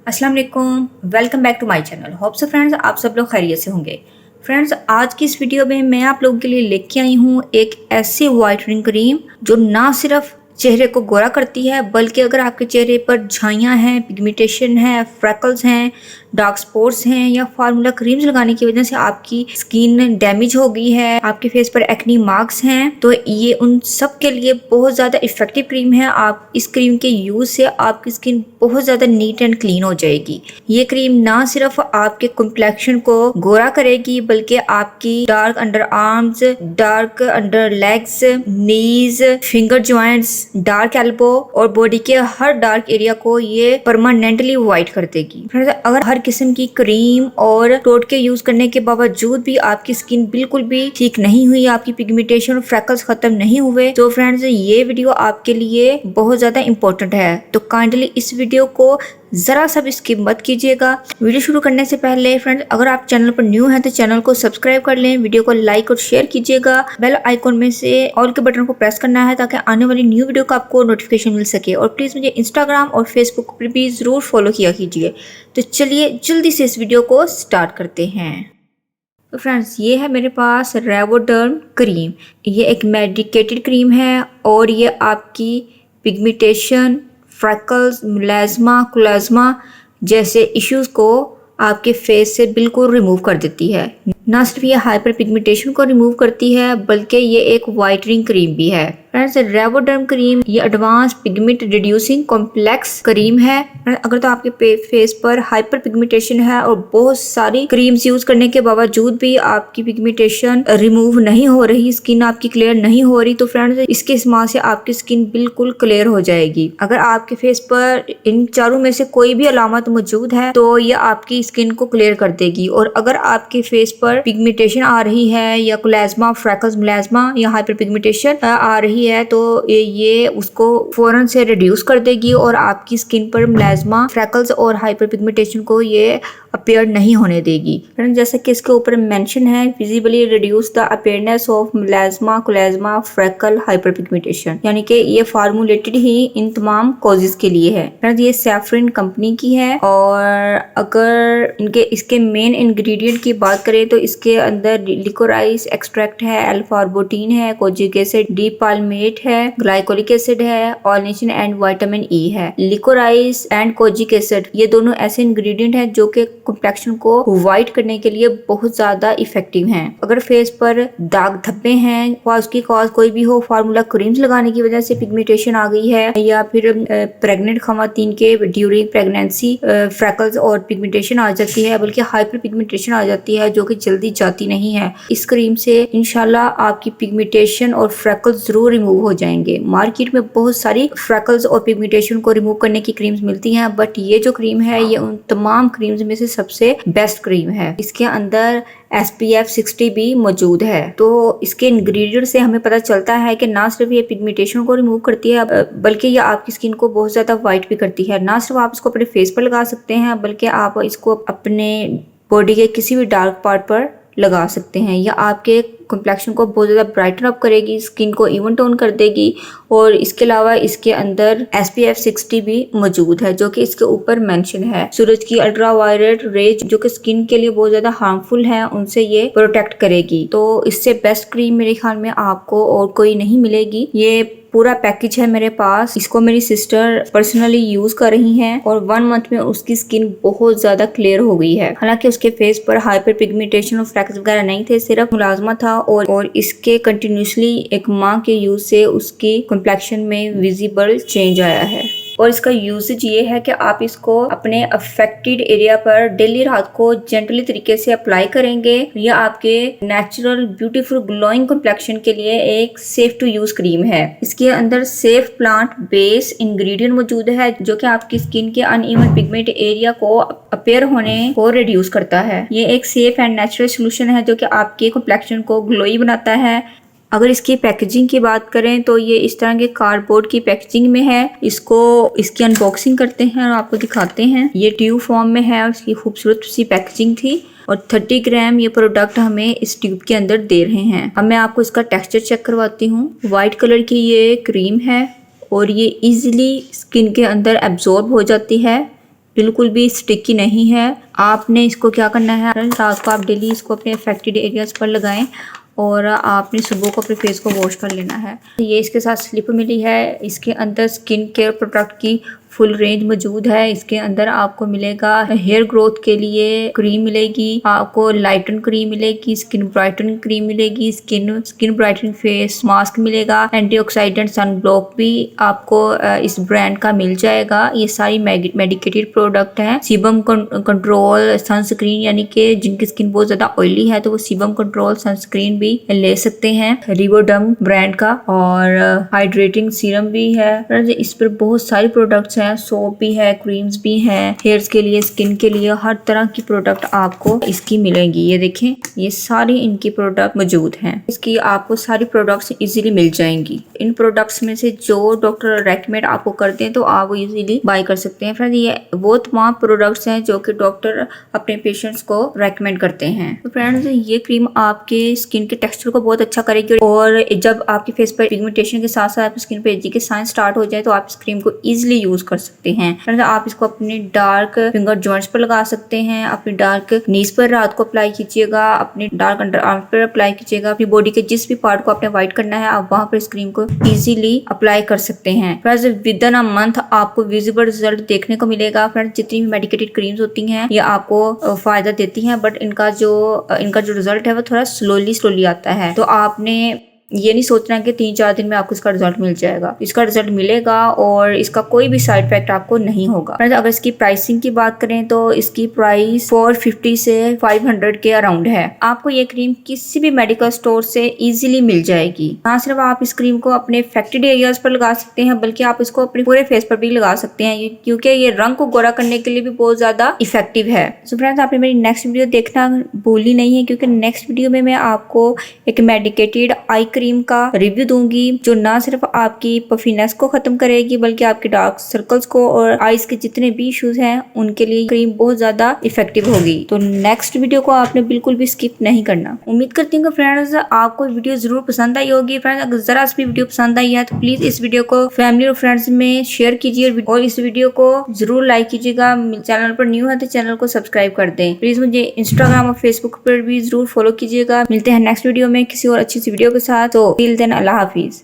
अस्सलाम वालेकुम, welcome back to my channel. Hope so friends आप सब लोग खैरियत से होंगे। फ्रेंड्स आज की इस वीडियो में मैं आप लोगों के लिए लेके आई हूँ एक ऐसी वाइटनिंग क्रीम जो ना सिर्फ चेहरे को गोरा करती है बल्कि अगर आपके चेहरे पर झाइयाँ हैं, पिगमेंटेशन है, फ्रैकल्स हैं, डार्क स्पॉट्स हैं या फार्मूला क्रीम्स लगाने की वजह से आपकी स्किन डैमेज हो गई है, आपके फेस पर एक्नी मार्क्स हैं, तो ये उन सब के लिए बहुत ज़्यादा इफेक्टिव क्रीम है। आप इस क्रीम के यूज़ से आपकी स्किन बहुत ज़्यादा नीट एंड क्लीन हो जाएगी। ये क्रीम ना सिर्फ आपके कॉम्प्लेक्शन को गोरा करेगी बल्कि आपकी dark underarms, dark under legs, knees, finger joints, dark elbow और बॉडी के हर डार्क एरिया को ये परमानेंटली वाइट कर देगी। अगर हर किस्म की क्रीम और टोटके यूज करने के बावजूद भी आपकी स्किन बिल्कुल भी ठीक नहीं हुई, आपकी पिगमेंटेशन और फ्रैकल्स खत्म नहीं हुए, तो फ्रेंड्स ये वीडियो आपके लिए बहुत ज्यादा इंपॉर्टेंट है। तो काइंडली इस वीडियो को जरा सा भी स्किप मत कीजिएगा। वीडियो शुरू करने से पहले फ्रेंड्स अगर आप चैनल पर न्यू हैं तो चैनल को सब्सक्राइब कर लें, वीडियो को लाइक और शेयर कीजिएगा। बेल आइकॉन में से ऑल के बटन को प्रेस करना है ताकि आने वाली न्यू वीडियो का आपको नोटिफिकेशन मिल सके। और प्लीज मुझे इंस्टाग्राम और फेसबुक पर भी जरूर फॉलो किया कीजिए। तो चलिए जल्दी से इस वीडियो को स्टार्ट करते हैं। तो फ्रेंड्स ये है मेरे पास रेवोडर्म क्रीम। ये एक मेडिकेटेड क्रीम है और ये आपकी पिगमेंटेशन, फ्रैकल्स, मेलास्मा, कोलाज्मा जैसे इश्यूज को आपके फेस से बिल्कुल रिमूव कर देती है। ना सिर्फ ये हाइपर पिगमेंटेशन को रिमूव करती है बल्कि ये एक वाइटनिंग क्रीम भी है। फ्रेंड्स रेवोडर्म क्रीम ये advance pigment reducing complex cream है। अगर तो आपके फेस पर हाइपर पिगमेंटेशन है और बहुत सारी क्रीम्स यूज करने के बावजूद भी आपकी पिगमेंटेशन रिमूव नहीं हो रही, स्किन आपकी क्लियर नहीं हो रही, तो फ्रेंड्स इसके इस्तेमाल से आपकी स्किन बिल्कुल क्लियर हो जाएगी। अगर आपके फेस पर इन चारों में से कोई भी अलामत मौजूद है तो ये आपकी स्किन को क्लियर कर देगी। और अगर आपके फेस पर पिगमेंटेशन आ रही है या कोलाज्मा, फ्रैकल्स, मेलास्मा या हाइपर पिगमेंटेशन आ रही है तो ये उसको फौरन से रिड्यूस कर देगी और आपकी स्किन पर मेलास्मा, फ्रैकल्स और हाइपर पिगमेंटेशन को ये अपीयर नहीं होने देगी। जैसे कि इसके ऊपर मेंशन है, visibly reduce the appearance of melasma, chloasma, freckle, hyperpigmentation, यानी कि ये फार्मूलेटेड ही इन तमाम कॉजेज के लिए है। फ्रेंड्स ये सैफरन कंपनी की है और अगर इसके मेन इंग्रेडिएंट की बात करें तो इसके अंदर लिकोराइस एक्सट्रैक्ट है, अल्फा आर्बुटिन है, कोजिक एसिड, डी पाल्मेट है, ग्लाइकोलिक एसिड है, ऑर्निथिन एंड विटामिन ई है। लिकोराइस एंड कोजिक एसिड ये दोनों ऐसे इंग्रेडिएंट हैं जो कि कॉम्प्लेक्शन को वाइट करने के लिए बहुत ज्यादा इफेक्टिव हैं। अगर फेस पर दाग धब्बे हैं, उसकी कॉज कोई भी हो, फार्मूला क्रीम्स लगाने की वजह से पिगमेंटेशन आ गई है या फिर प्रेग्नेंट खवातीन के ड्यूरिंग प्रेगनेंसी फ्रैकल्स और पिगमेंटेशन आ जाती है, बल्कि हाइपर पिगमेंटेशन आ जाती है जो कि जल्दी जाती नहीं है, इस क्रीम से इंशाल्लाह आपकी पिगमेंटेशन और फ्रैकल्स जरूर रिमूव हो जाएंगे। मार्केट में बहुत सारी फ्रैकल्स और पिगमेंटेशन को रिमूव करने की क्रीम्स मिलती हैं, बट ये जो क्रीम है ये उन तमाम क्रीम्स में से सबसे बेस्ट क्रीम है। इसके अंदर SPF 60 भी मौजूद है। तो इसके इंग्रेडिएंट से हमें पता चलता है कि ना सिर्फ ये पिगमेंटेशन को रिमूव करती है बल्कि ये आपकी स्किन को बहुत ज्यादा वाइट भी करती है। ना सिर्फ आप इसको अपने फेस पर लगा सकते हैं बल्कि आप इसको अपने बॉडी के किसी भी डार्क पार्ट पर लगा सकते हैं। यह आपके कॉम्प्लेक्शन को बहुत ज़्यादा ब्राइटन अप करेगी, स्किन को इवन टोन कर देगी। और इसके अलावा इसके अंदर SPF 60 भी मौजूद है जो कि इसके ऊपर मेंशन है। सूरज की अल्ट्रावायलेट रेज जो कि स्किन के लिए बहुत ज़्यादा हार्मफुल है उनसे ये प्रोटेक्ट करेगी। तो इससे बेस्ट क्रीम मेरे ख्याल में आपको और कोई नहीं मिलेगी। ये पूरा पैकेज है मेरे पास। इसको मेरी सिस्टर पर्सनली यूज कर रही हैं और 1 मंथ में उसकी स्किन बहुत ज्यादा क्लियर हो गई है। हालांकि उसके फेस पर हाइपर पिगमेंटेशन और फ्रैकल्स वगैरह नहीं थे, सिर्फ मुलाजमा था और इसके कंटिन्यूसली एक माह के यूज से उसकी कॉम्प्लेक्शन में विजिबल चेंज आया है। और इसका यूजेज ये है कि आप इसको अपने अफेक्टेड एरिया पर डेली रात को जेंटली तरीके से अप्लाई करेंगे। यह आपके नेचुरल ब्यूटीफुल ग्लोइंग कॉम्प्लेक्शन के लिए एक सेफ टू यूज क्रीम है। इसके अंदर सेफ प्लांट बेस इंग्रेडिएंट मौजूद है जो कि आपकी स्किन के अनइवन पिगमेंट एरिया को अपीयर होने को रिड्यूस करता है। ये एक सेफ एंड नेचुरल सोल्यूशन है जो कि आपके कॉम्प्लेक्शन को ग्लोई बनाता है। अगर इसकी पैकेजिंग की बात करें तो ये इस तरह के कार्डबोर्ड की पैकेजिंग में है। इसकी अनबॉक्सिंग करते हैं और आपको दिखाते हैं। ये ट्यूब फॉर्म में है और इसकी खूबसूरत सी पैकेजिंग थी और 30 ग्राम ये प्रोडक्ट हमें इस ट्यूब के अंदर दे रहे हैं। अब मैं आपको इसका टेक्सचर चेक करवाती हूँ। व्हाइट कलर की ये क्रीम है और ये इजीली स्किन के अंदर एब्जॉर्ब हो जाती है। बिल्कुल भी स्टिकी नहीं है। आपने इसको क्या करना है, रात को आप डेली इसको अपने अफेक्टेड एरियाज पर लगाएं और आपने सुबह को अपने फेस को वॉश कर लेना है। ये इसके साथ स्लिप मिली है। इसके अंदर स्किन केयर प्रोडक्ट की फुल रेंज मौजूद है। इसके अंदर आपको मिलेगा हेयर ग्रोथ के लिए क्रीम मिलेगी, आपको लाइटन क्रीम मिलेगी, स्किन ब्राइटन क्रीम मिलेगी, स्किन ब्राइटनिंग फेस मास्क मिलेगा, एंटीऑक्सीडेंट सन ब्लॉक भी आपको इस ब्रांड का मिल जाएगा। ये सारी मेडिकेटेड प्रोडक्ट हैं। सीबम कंट्रोल सनस्क्रीन, यानी कि जिनकी स्किन बहुत ज्यादा ऑयली है तो वो सीबम कंट्रोल सनस्क्रीन भी ले सकते हैं, रिवोडर्म ब्रांड का। और हाइड्रेटिंग सीरम भी है। इस पर बहुत सारी प्रोडक्ट्स हैं, सोप भी है, क्रीम्स भी हैं, हेयर्स के लिए, स्किन के लिए, हर तरह की प्रोडक्ट आपको इसकी मिलेंगी। ये देखें, ये सारी इनकी प्रोडक्ट मौजूद हैं। इसकी आपको सारी प्रोडक्ट्स इजीली मिल जाएंगी। इन प्रोडक्ट्स में से जो डॉक्टर रेकमेंड आपको करते हैं तो आप वो इजीली बाय कर सकते हैं। फ्रेंड्स, ये वो तमाम प्रोडक्ट्स हैं जो कि डॉक्टर अपने पेशेंट्स को रेकमेंड करते हैं। तो फ्रेंड्स, ये क्रीम आपके स्किन के टेक्सचर को बहुत अच्छा करेगी और जब आपके फेस पर पिगमेंटेशन के साथ साथ स्किन पे एजिंग के साइन स्टार्ट हो जाए तो आप इस क्रीम को इजीली यूज कर सकते हैं। आप इसको अपने डार्क फिंगर जॉइंट्स पर लगा सकते हैं, अपने डार्क नीज पर रात को अप्लाई कीजिएगा, अपने डार्क अंडर आर्म पर अप्लाई कीजिएगा। अपनी बॉडी के जिस भी पार्ट को आपने व्हाइट करना है आप वहां पर इस क्रीम को इजीली अप्लाई कर सकते हैं। Friends, with in a month आपको विजिबल रिजल्ट देखने को मिलेगा। फ्रेंड्स, जितनी भी मेडिकेटेड क्रीम्स होती हैं ये आपको फायदा देती हैं, बट इनका जो रिजल्ट है वो थोड़ा स्लोली आता है। तो आपने ये नहीं सोचना कि 3-4 दिन में आपको इसका रिजल्ट मिल जाएगा। इसका रिजल्ट मिलेगा और इसका कोई भी साइड इफेक्ट आपको नहीं होगा। अगर इसकी प्राइसिंग की बात करें तो इसकी प्राइस 450 से 500 के अराउंड है। आपको ये क्रीम किसी भी मेडिकल स्टोर से इजीली मिल जाएगी। ना सिर्फ आप इस क्रीम को अपने अफेक्टेड एरियाज पर लगा सकते हैं बल्कि आप इसको अपने पूरे फेस पर भी लगा सकते हैं, क्योंकि ये रंग को गोरा करने के लिए भी बहुत ज्यादा इफेक्टिव है। सो फ्रेंड्स, आपने मेरी नेक्स्ट वीडियो देखना भूली नहीं है, क्योंकि नेक्स्ट वीडियो में मैं आपको एक मेडिकेटेड आई क्रीम का रिव्यू दूंगी जो ना सिर्फ आपकी पफीनेस को खत्म करेगी बल्कि आपके डार्क सर्कल्स को और आईज के जितने भी इश्यूज हैं उनके लिए क्रीम बहुत ज्यादा इफेक्टिव होगी। तो नेक्स्ट वीडियो को आपने बिल्कुल भी स्किप नहीं करना। उम्मीद करती हूँ फ्रेंड्स आपको वीडियो जरूर पसंद आई होगी। फ्रेंड्स, अगर जरा सी वीडियो पसंद आई है तो प्लीज इस वीडियो को फैमिली और फ्रेंड्स में शेयर कीजिए और इस वीडियो को जरूर लाइक कीजिएगा। चैनल पर न्यू है तो चैनल को सब्सक्राइब कर दें। प्लीज मुझे इंस्टाग्राम और फेसबुक पर भी जरूर फॉलो कीजिएगा। मिलते हैं नेक्स्ट वीडियो में किसी और अच्छी सी वीडियो के साथ। तो टिल देन, अल्लाह हाफिज।